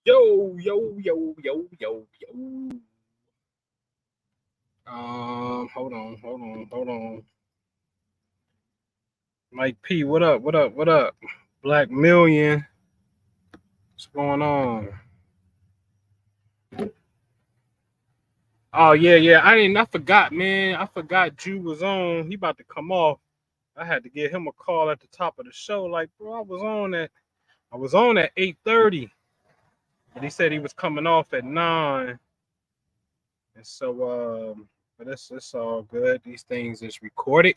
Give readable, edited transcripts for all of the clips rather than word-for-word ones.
Yo, yo, yo, yo, yo, yo. Hold on. Mike P, what up? What up? What up? Black Million, what's going on? Oh yeah. I forgot, man. I forgot Jew was on. He about to come off. I had to give him a call at the top of the show. Like, bro, I was on at 8:30, but he said he was coming off at 9. And so but it's all good. These things is recorded.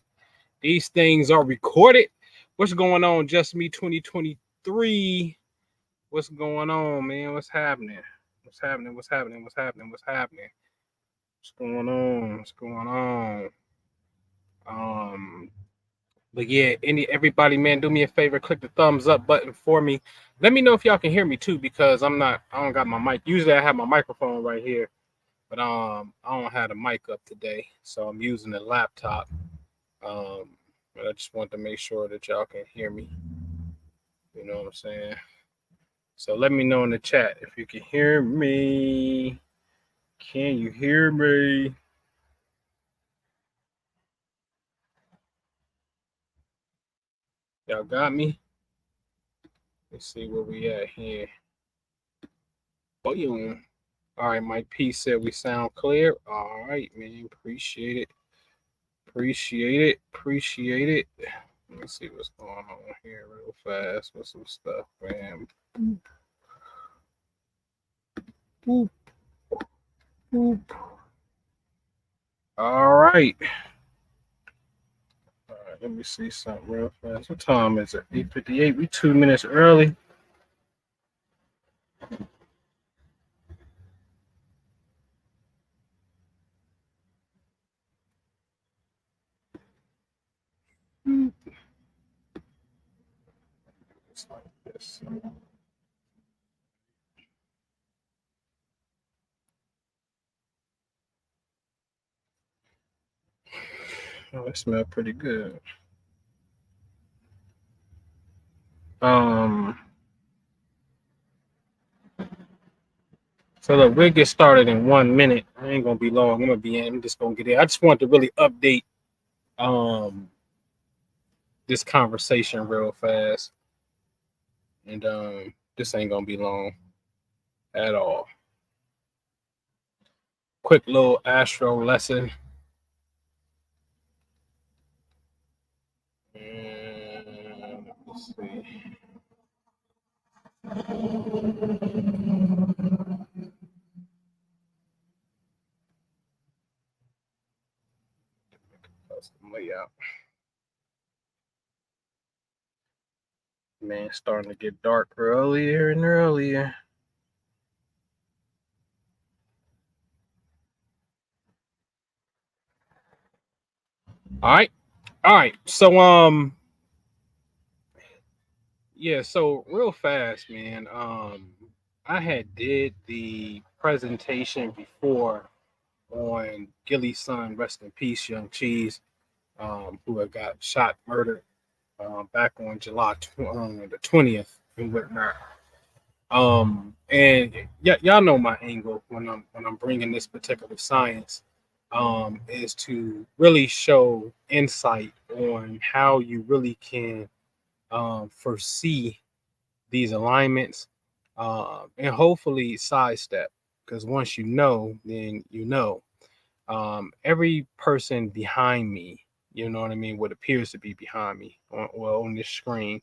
These things are recorded. What's going on, Just Me 2023? What's going on, man? What's happening? What's happening? What's happening? What's happening? What's happening? What's going on? What's going on? Um, but yeah, everybody, man, do me a favor, click the thumbs up button for me. Let me know if y'all can hear me too, because I don't got my mic. Usually I have my microphone right here, but I don't have the mic up today, so I'm using the laptop. But I just want to make sure that y'all can hear me. You know what I'm saying? So let me know in the chat if you can hear me. Can you hear me? Y'all got me? Let's see where we at here. Boom. All right, Mike P said we sound clear. All right, man. Appreciate it. Appreciate it. Let me see what's going on here real fast with some stuff, man. Boop. Boop. All right. All right, let me see something real fast. What time is it? 8:58. We 2 minutes early. It's like this. Oh, it smells pretty good. Um, so look, we'll get started in 1 minute. I ain't gonna be long. I'm just gonna get in. I just want to really update um this conversation real fast. And this ain't gonna be long at all. Quick little astro lesson. And let's see. Custom layout. Man, it's starting to get dark earlier and earlier. All right. So yeah, so real fast, man. I had did the presentation before on Gillie's son, rest in peace, Young Cheese, who had got shot, murdered, back on July the 20th and whatnot. And y'all know my angle when I'm bringing this particular science, is to really show insight on how you really can foresee these alignments, and hopefully sidestep. Because once you know, then you know. Every person behind me, you know what I mean, what appears to be behind me on this screen,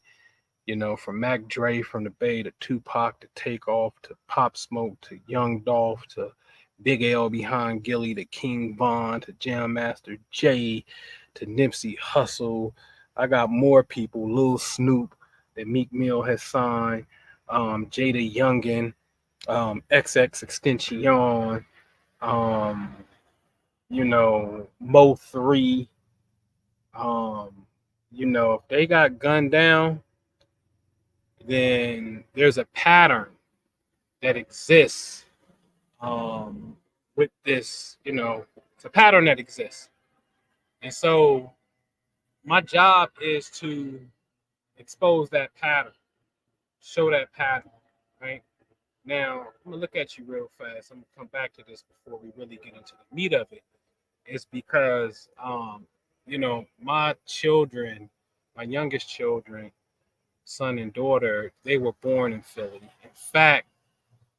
from Mac Dre from the Bay to Tupac to Takeoff to Pop Smoke to Young Dolph to Big L behind Gillie to King Von to Jam Master Jay to Nipsey Hussle. I got more people, Lil Snoop that Meek Mill has signed, Jada Youngin, XX Extension, um, Mo 3. If they got gunned down, then there's a pattern that exists, with this, it's a pattern that exists. And so my job is to expose that pattern, show that pattern, right? Now, I'm gonna look at you real fast. I'm gonna come back to this before we really get into the meat of it. It's because, my children, my youngest children, son and daughter, they were born in Philly. In fact,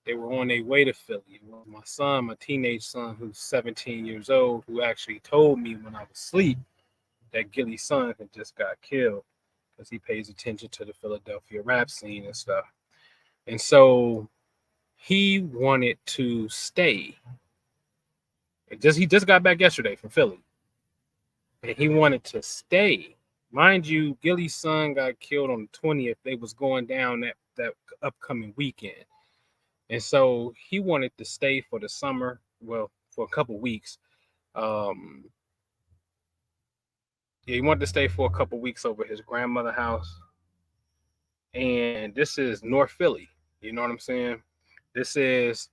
they were on their way to Philly. It was my son, my teenage son, who's 17 years old, who actually told me when I was asleep that Gillie's son had just got killed because he pays attention to the Philadelphia rap scene and stuff. And so he wanted to stay. He just got back yesterday from Philly, and he wanted to stay. Mind you, Gillie's son got killed on the 20th. They was going down that upcoming weekend. And so he wanted to stay for the summer, well, for a couple weeks. Yeah, he wanted to stay for a couple weeks over his grandmother's house. And this is North Philly. You know what I'm saying? This is,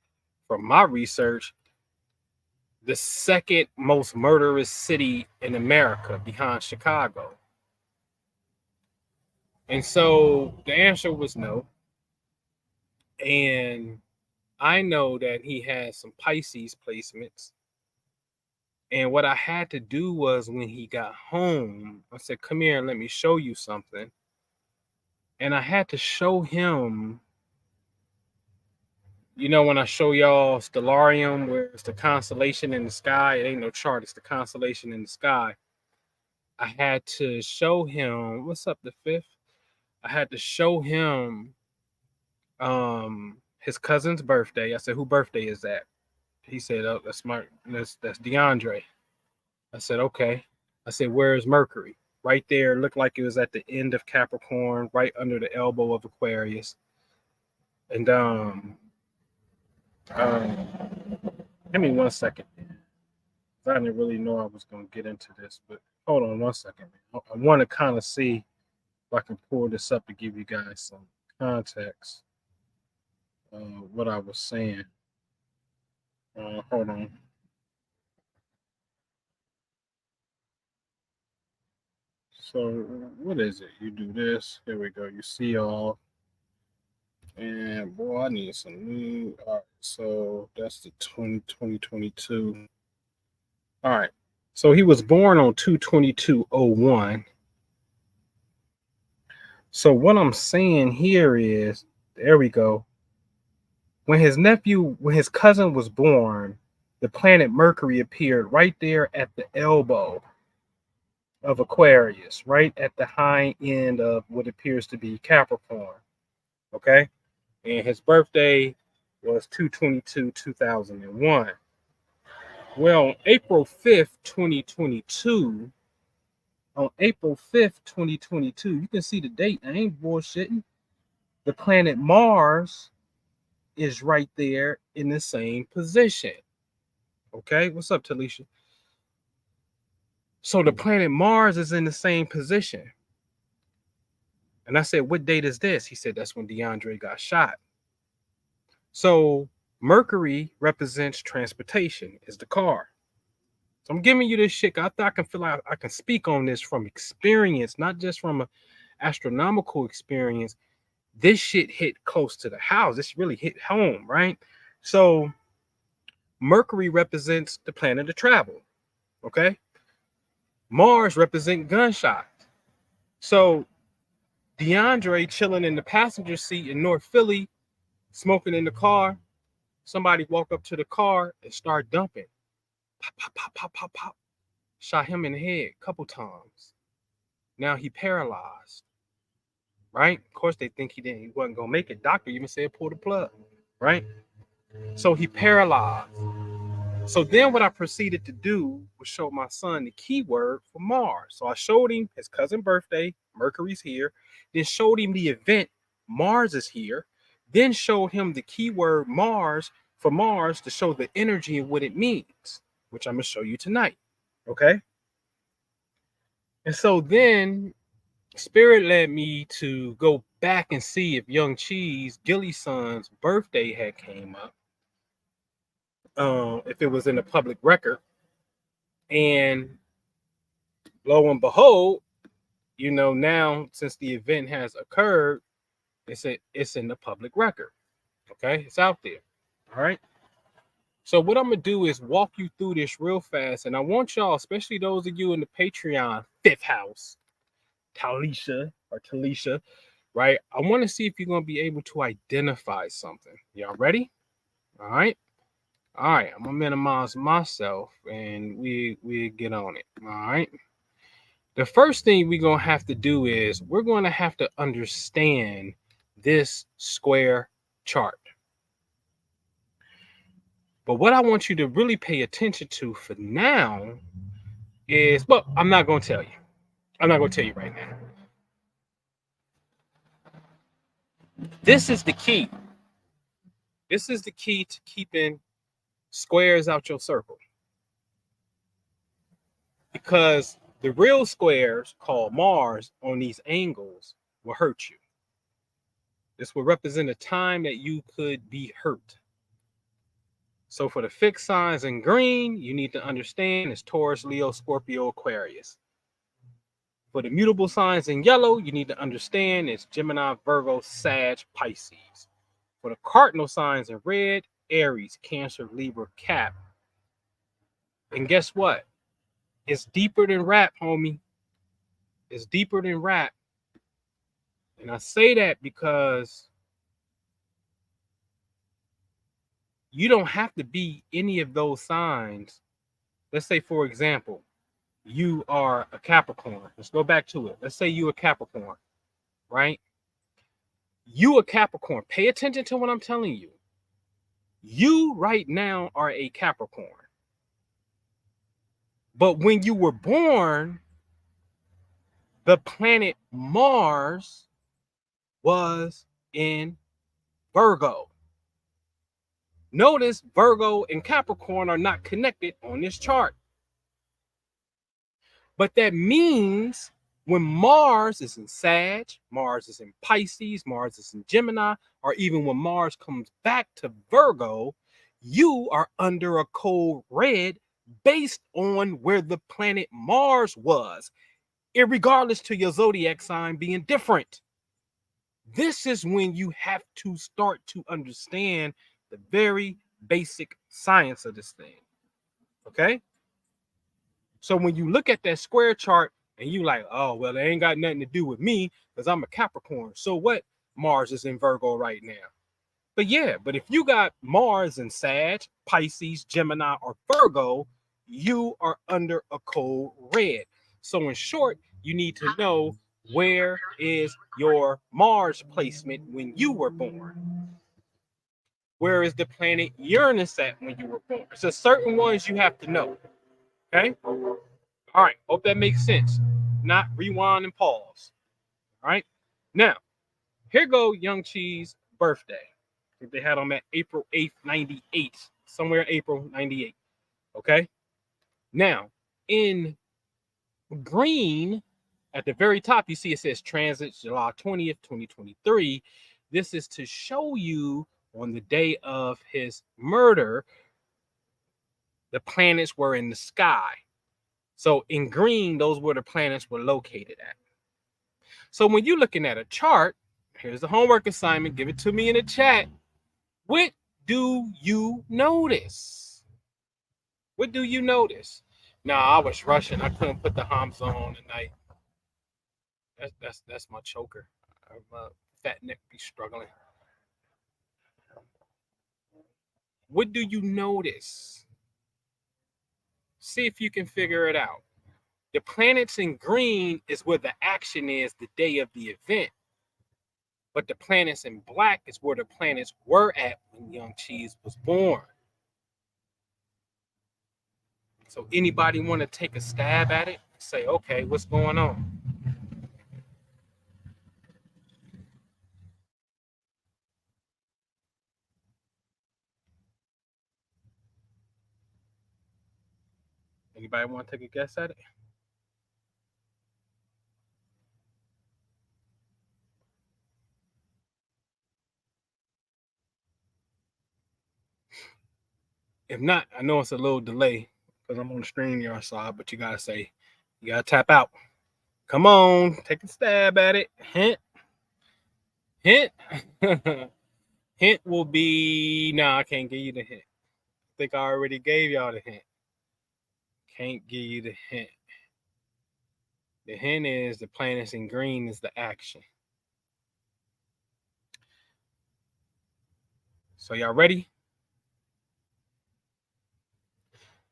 from my research, the second most murderous city in America behind Chicago. And so the answer was no. And I know that he has some Pisces placements. And what I had to do was, when he got home, I said, come here and let me show you something. And I had to show him, when I show y'all Stellarium, where it's the constellation in the sky, it ain't no chart, it's the constellation in the sky. I had to show him, what's up, the 5th? I had to show him his cousin's birthday. I said, who birthday is that? He said, oh, that's DeAndre. I said, okay. I said, where's Mercury? Right there, looked like it was at the end of Capricorn, right under the elbow of Aquarius. And give me 1 second. I didn't really know I was going to get into this, but hold on 1 second. I want to kind of see if I can pull this up to give you guys some context of what I was saying. Hold on. So what is it? You do this. Here we go. You see all. And boy, I need some new. All right. So that's the 2022. All right. So he was born on 2/22/01. So what I'm saying here is, there we go. When his cousin was born, the planet Mercury appeared right there at the elbow of Aquarius, right at the high end of what appears to be Capricorn. Okay. And his birthday was 2/22/2001. Well, April 5th, 2022, on April 5th, 2022, you can see the date. I ain't bullshitting. The planet Mars is right there in the same position. Okay, what's up, Talisha? So the planet Mars is in the same position. And I said, what date is this? He said, that's when DeAndre got shot. So Mercury represents transportation, is the car. So I'm giving you this shit. I thought I can feel like I can speak on this from experience, not just from an astronomical experience. This shit hit close to the house. This really hit home, right? So Mercury represents the planet of travel. Okay. Mars represents gunshots. So DeAndre chilling in the passenger seat in North Philly, smoking in the car. Somebody walk up to the car and start dumping. Pop, pop, pop, pop, pop, pop. Shot him in the head a couple times. Now he paralyzed. Right? Of course they think he wasn't gonna make it. Doctor even said pull the plug. Right? So he paralyzed. So then what I proceeded to do was show my son the keyword for Mars. So I showed him his cousin's birthday, Mercury's here, then showed him the event, Mars is here, then showed him the keyword Mars for Mars to show the energy and what it means, which I'm going to show you tonight. Okay? And so then Spirit led me to go back and see if Young Cheese, Gillie's son's birthday had came up. If it was in the public record. And lo and behold, now since the event has occurred, it's in the public record. Okay, it's out there. All right. So what I'm gonna do is walk you through this real fast, and I want y'all, especially those of you in the Patreon fifth house, Talisha, right? I want to see if you're gonna be able to identify something. Y'all ready? All right. All right. I'm gonna minimize myself, and we get on it. All right. The first thing we're gonna have to do is we're gonna have to understand this square chart. But what I want you to really pay attention to for now is, well, I'm not going to tell you. I'm not going to tell you right now. This is the key. This is the key to keeping squares out your circle. Because the real squares called Mars on these angles will hurt you. This will represent a time that you could be hurt. So for the fixed signs in green, you need to understand it's Taurus, Leo, Scorpio, Aquarius. For the mutable signs in yellow, you need to understand it's Gemini, Virgo, Sag, Pisces. For the cardinal signs in red, Aries, Cancer, Libra, Cap. And guess what? It's deeper than rap, homie. It's deeper than rap. And I say that because you don't have to be any of those signs. Let's say, for example, you are a Capricorn. Let's go back to it. Let's say you're a Capricorn, right? You a Capricorn. Pay attention to what I'm telling you. You right now are a Capricorn. But when you were born, the planet Mars was in Virgo. Notice Virgo and Capricorn are not connected on this chart. But that means when Mars is in Sag, Mars is in Pisces, Mars is in Gemini, or even when Mars comes back to Virgo, you are under a code red based on where the planet Mars was, irregardless to your zodiac sign being different. This is when you have to start to understand the very basic science of this thing. Okay? So when you look at that square chart and you like, oh, well, it ain't got nothing to do with me because I'm a Capricorn. So what? Mars is in Virgo right now. But yeah, but if you got Mars in Sag, Pisces, Gemini, or Virgo, you are under a code red. So in short, you need to know where is your Mars placement when you were born. Where is the planet Uranus at when you were born? So certain ones you have to know. Okay? All right. Hope that makes sense. Not rewind and pause. All right. Now, here go Young Cheese birthday. I think they had on that April 8th, 98. Somewhere April 98. Okay. Now, in green, at the very top, you see it says transit July 20th, 2023. This is to show you on the day of his murder, the planets were in the sky. So in green, those were the planets were located at. So when you're looking at a chart, here's the homework assignment. Give it to me in the chat. What do you notice? What do you notice? Nah, I was rushing. I couldn't put the Hamza on tonight. That's my choker. My fat neck be struggling. What do you notice? See if you can figure it out. The planets in green is where the action is the day of the event. But the planets in black is where the planets were at when Young Cheese was born. So anybody want to take a stab at it? Say, okay, what's going on? Anybody want to take a guess at it? If not, I know it's a little delay because I'm on the StreamYard side, but you gotta say, you gotta tap out. Come on, take a stab at it. Hint, hint. Hint will be, nah, I can't give you the hint. I think I already gave y'all the hint. Can't give you the hint. The hint is the planets in green is the action. So y'all ready?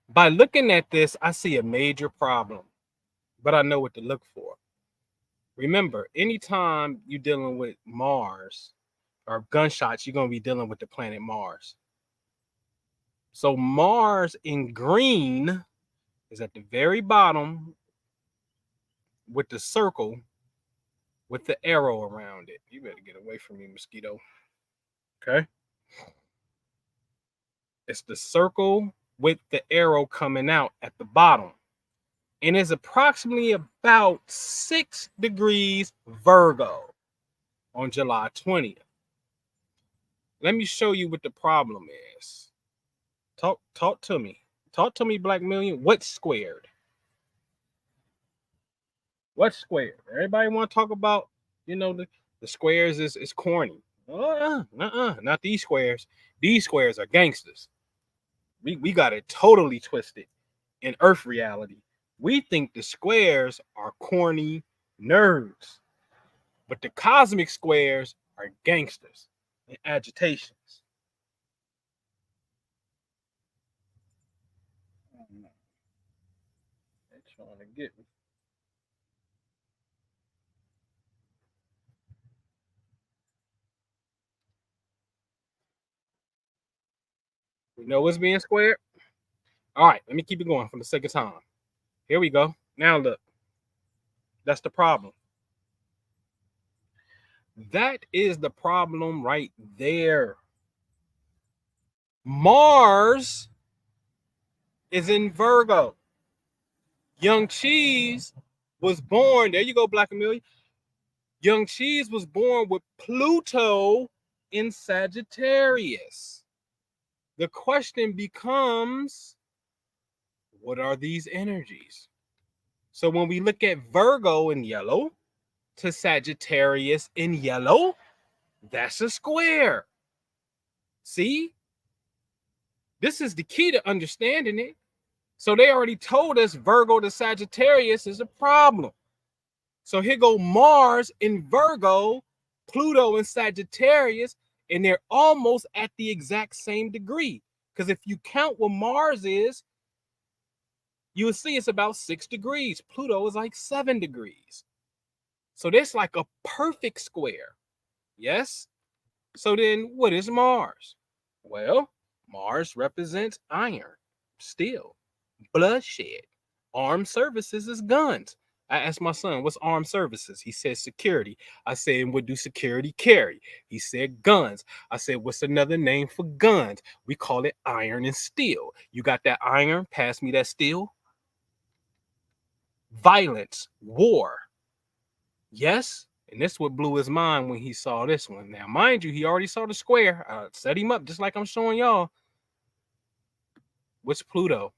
By looking at this, I see a major problem, but I know what to look for. Remember, anytime you're dealing with Mars or gunshots, you're going to be dealing with the planet Mars. So Mars in green is at the very bottom with the circle with the arrow around it. You better get away from me, mosquito. Okay? It's the circle with the arrow coming out at the bottom. And it's approximately about 6 degrees Virgo on July 20th. Let me show you what the problem is. Talk to me. Talk to me, Black Million. What's squared? What's squared? Everybody want to talk about, the squares is corny. Not these squares. These squares are gangsters. We got it totally twisted in Earth reality. We think the squares are corny nerds, but the cosmic squares are gangsters and agitations. They're trying to get me. We know what's being squared. All right, let me keep it going for the sake of time. Here we go. Now look, that's the problem. That is the problem right there. Mars is in Virgo. Young Cheese was born. There you go, Black Amelia. Young Cheese was born with Pluto in Sagittarius. The question becomes, what are these energies? So when we look at Virgo in yellow to Sagittarius in yellow, that's a square. See? This is the key to understanding it. So they already told us Virgo to Sagittarius is a problem. So here go Mars in Virgo, Pluto in Sagittarius, and they're almost at the exact same degree. Because if you count what Mars is, you'll see it's about 6 degrees. Pluto is like 7 degrees. So that's like a perfect square. Yes? So then what is Mars? Well, Mars represents iron, steel, bloodshed. Armed services is guns. I asked my son, what's armed services? He said security. I said, what do security carry? He said guns. I said, what's another name for guns? We call it iron and steel. You got that iron? Pass me that steel. Violence, war. Yes? And this what blew his mind when he saw this one. Now, mind you, he already saw the square. I set him up just like I'm showing y'all. What's Pluto?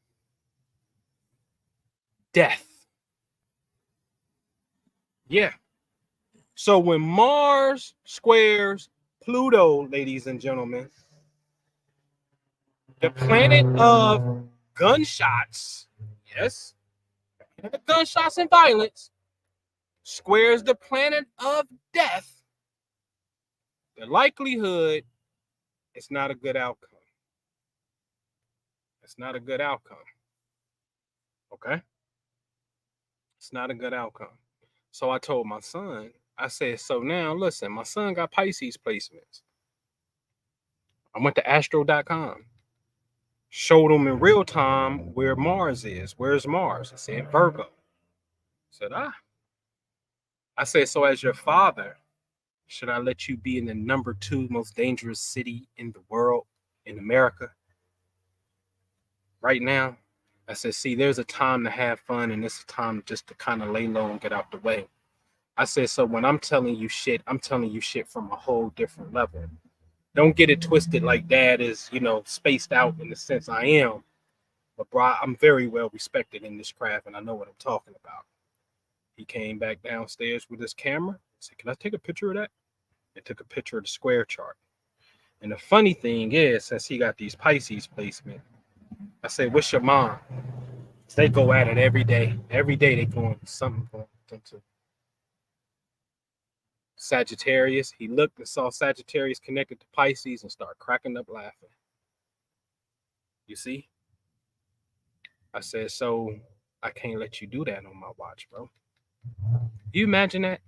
Death. Yeah. So when Mars squares Pluto, ladies and gentlemen, the planet of gunshots, yes, gunshots and violence, squares the planet of death, the likelihood it's not a good outcome. It's not a good outcome. Okay? It's not a good outcome. So I told my son, I said, so now listen, my son got Pisces placements. I went to astro.com, showed him in real time where Mars is. Where's Mars? I said, Virgo. I said, I said, so as your father, should I let you be in the number 2 most dangerous city in the world, in America, right now? I said, see, there's a time to have fun and there's a time just to kind of lay low and get out the way. I said, so when I'm telling you shit, I'm telling you shit from a whole different level. Don't get it twisted like dad is, spaced out in the sense I am. But bro, I'm very well respected in this craft and I know what I'm talking about. He came back downstairs with his camera. I said, can I take a picture of that? I took a picture of the square chart. And the funny thing is, since he got these Pisces placement, I said, "What's your mom?" They go at it every day. Every day they going something going into Sagittarius. He looked and saw Sagittarius connected to Pisces and started cracking up laughing. You see? I said, so I can't let you do that on my watch, bro. You imagine that?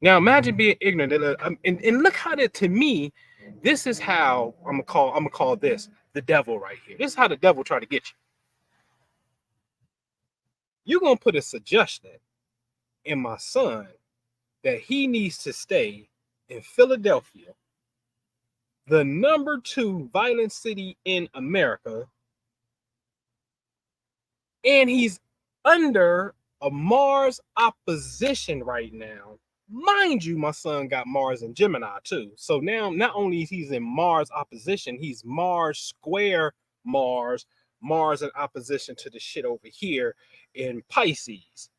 Now imagine being ignorant. And look how that, to me, this is how I'm gonna call this the devil right here. This is how the devil try to get you. You're gonna put a suggestion in my son that he needs to stay in Philadelphia, the number 2 violent city in America, and he's under a Mars opposition right now. Mind you, my son got Mars and Gemini too. So now not only is he's in Mars opposition, he's Mars square Mars, Mars in opposition to the shit over here in Pisces.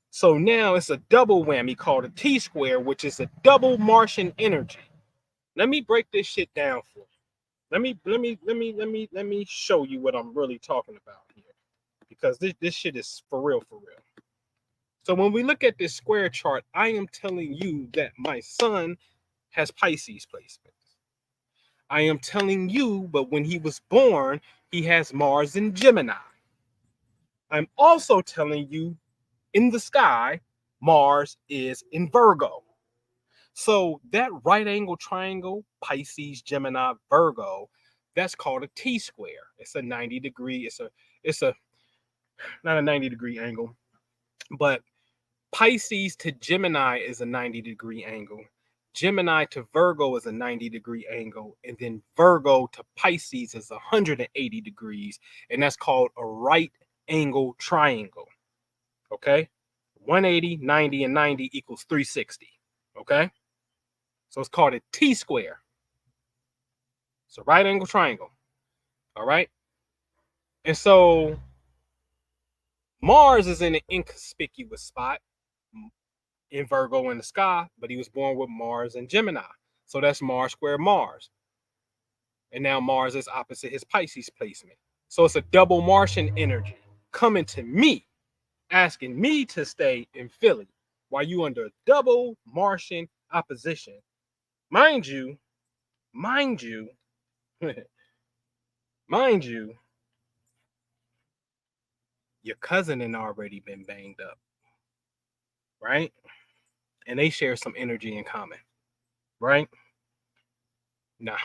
So now it's a double whammy called a T square, which is a double Martian energy. Let me break this shit down for you. Let me show you what I'm really talking about here. Because this shit is for real, for real. So when we look at this square chart, I am telling you that my son has Pisces placements. I am telling you, but when he was born, he has Mars in Gemini. I'm also telling you in the sky, Mars is in Virgo. So that right angle triangle, Pisces, Gemini, Virgo, that's called a T square. It's a 90 degree, it's a not a 90-degree angle, but Pisces to Gemini is a 90-degree angle. Gemini to Virgo is a 90-degree angle. And then Virgo to Pisces is 180 degrees. And that's called a right angle triangle. Okay? 180, 90, and 90 equals 360. Okay? So it's called a T square. It's a right angle triangle. All right? And so Mars is in an inconspicuous spot in Virgo in the sky, but he was born with Mars and Gemini. So that's Mars square Mars. And now Mars is opposite his Pisces placement. So it's a double Martian energy coming to me, asking me to stay in Philly while you under double Martian opposition. Mind you, mind you, mind you, your cousin had already been banged up, right? And they share some energy in common, right? Nah.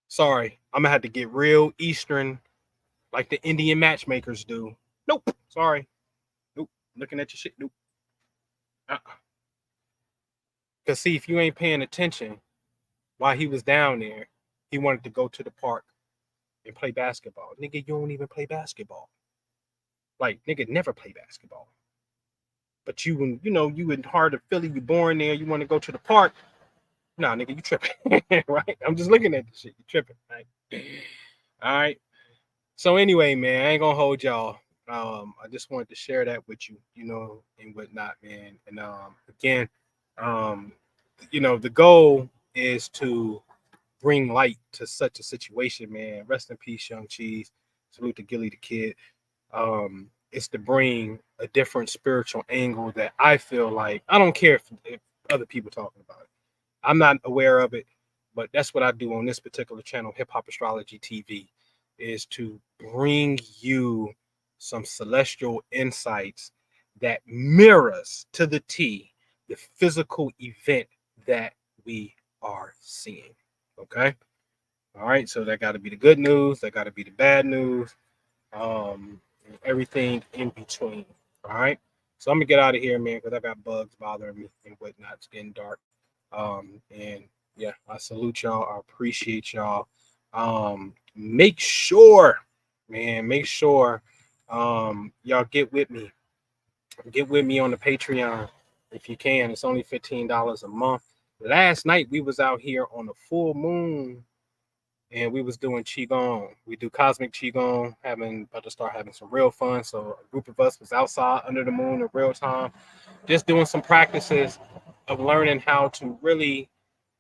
Sorry, I'm gonna have to get real Eastern like the Indian matchmakers do. Nope. Sorry. Nope. Looking at your shit. Nope. Because see, if you ain't paying attention while he was down there, he wanted to go to the park and play basketball. Nigga, you don't even play basketball. Like, nigga, never play basketball. But you in heart of Philly, you born there, you want to go to the park. Nah, nigga, you tripping. Right? I'm just looking at this shit. You tripping, right? All right. So anyway, man, I ain't gonna hold y'all. I just wanted to share that with you, and whatnot, man. And again, the goal is to bring light to such a situation, man. Rest in peace, Young Cheese. Salute to Gillie Da Kid. It's to bring a different spiritual angle that I feel like I don't care if other people talking about it. I'm not aware of it, but that's what I do on this particular channel, Hip Hop Astrology TV, is to bring you some celestial insights that mirrors to the T the physical event that we are seeing. Okay. All right. So that got to be the good news. That got to be the bad news. And everything in between. All right. So I'm gonna get out of here, man, because I got bugs bothering me and whatnot. It's getting dark. And yeah, I salute y'all. I appreciate y'all. Make sure, man, y'all get with me. Get with me on the Patreon if you can. It's only $15 a month. Last night we was out here on a full moon and we was doing qigong. We do cosmic qigong, about to start having some real fun. So a group of us was outside under the moon in real time, just doing some practices. of learning how to really,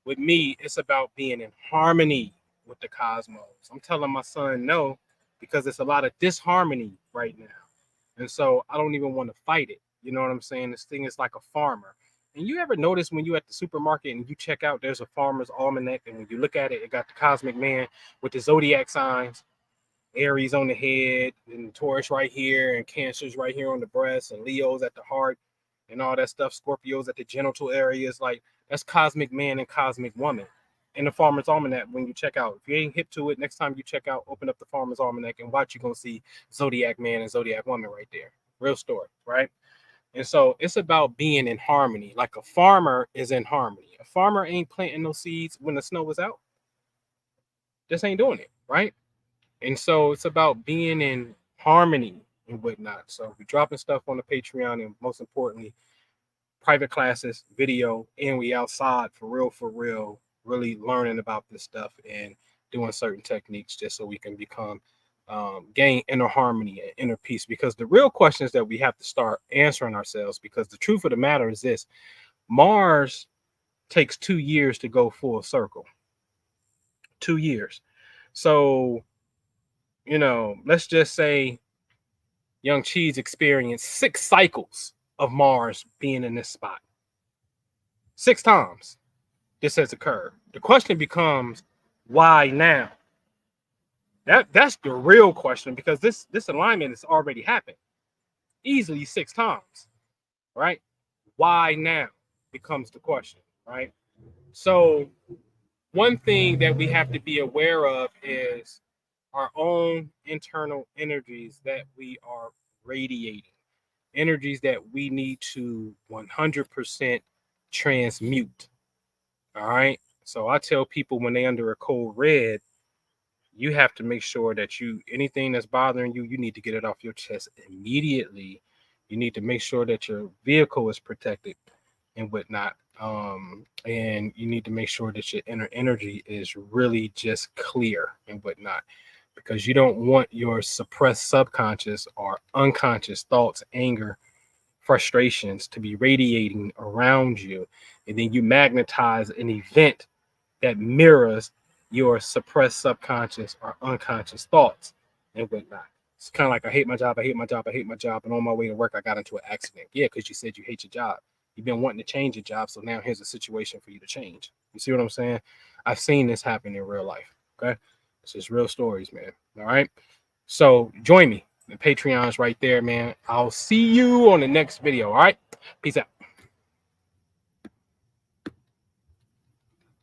with me, it's about being in harmony with the cosmos. I'm telling my son no because it's a lot of disharmony right now. And so I don't even want to fight it. You know what I'm saying? This thing is like a farmer. And you ever notice when you at the supermarket and you check out, there's a farmer's almanac, and when you look at it, it got the cosmic man with the zodiac signs, Aries on the head, and Taurus right here, and Cancer's right here on the breast, and Leo's at the heart, and all that stuff. Scorpio's at the genital areas. Like, that's cosmic man and cosmic woman in the Farmer's Almanac. When you check out, if you ain't hip to it, next time you check out, open up the Farmer's Almanac and watch. You're gonna see Zodiac man and Zodiac woman right there. Real story, right? And so it's about being in harmony. Like a farmer is in harmony. A farmer ain't planting no seeds when the snow is out. Just ain't doing it, right? And so it's about being in harmony and whatnot. So we're dropping stuff on the Patreon, and most importantly, private classes, video, and we outside for real, really learning about this stuff and doing certain techniques just so we can become gain inner harmony and inner peace. Because the real questions that we have to start answering ourselves, because the truth of the matter is this: Mars takes 2 years to go full circle. 2 years. So, let's just say Young Cheese experienced 6 cycles of Mars being in this spot. 6 times this has occurred. The question becomes, why now? That's the real question, because this alignment has already happened easily 6 times, right? Why now becomes the question, right? So one thing that we have to be aware of is our own internal energies that we are radiating, energies that we need to 100% transmute. All right. So I tell people when they under a cold red, you have to make sure that anything that's bothering you, you need to get it off your chest immediately. You need to make sure that your vehicle is protected and whatnot. And you need to make sure that your inner energy is really just clear and whatnot, because you don't want your suppressed subconscious or unconscious thoughts, anger, frustrations to be radiating around you. And then you magnetize an event that mirrors your suppressed subconscious or unconscious thoughts and whatnot. It's kind of like, I hate my job, I hate my job, I hate my job. And on my way to work, I got into an accident. Yeah, because you said you hate your job. You've been wanting to change your job. So now here's a situation for you to change. You see what I'm saying? I've seen this happen in real life. Okay. This is real stories, man. All right. So join me. The Patreon's right there, man. I'll see you on the next video. All right. Peace out.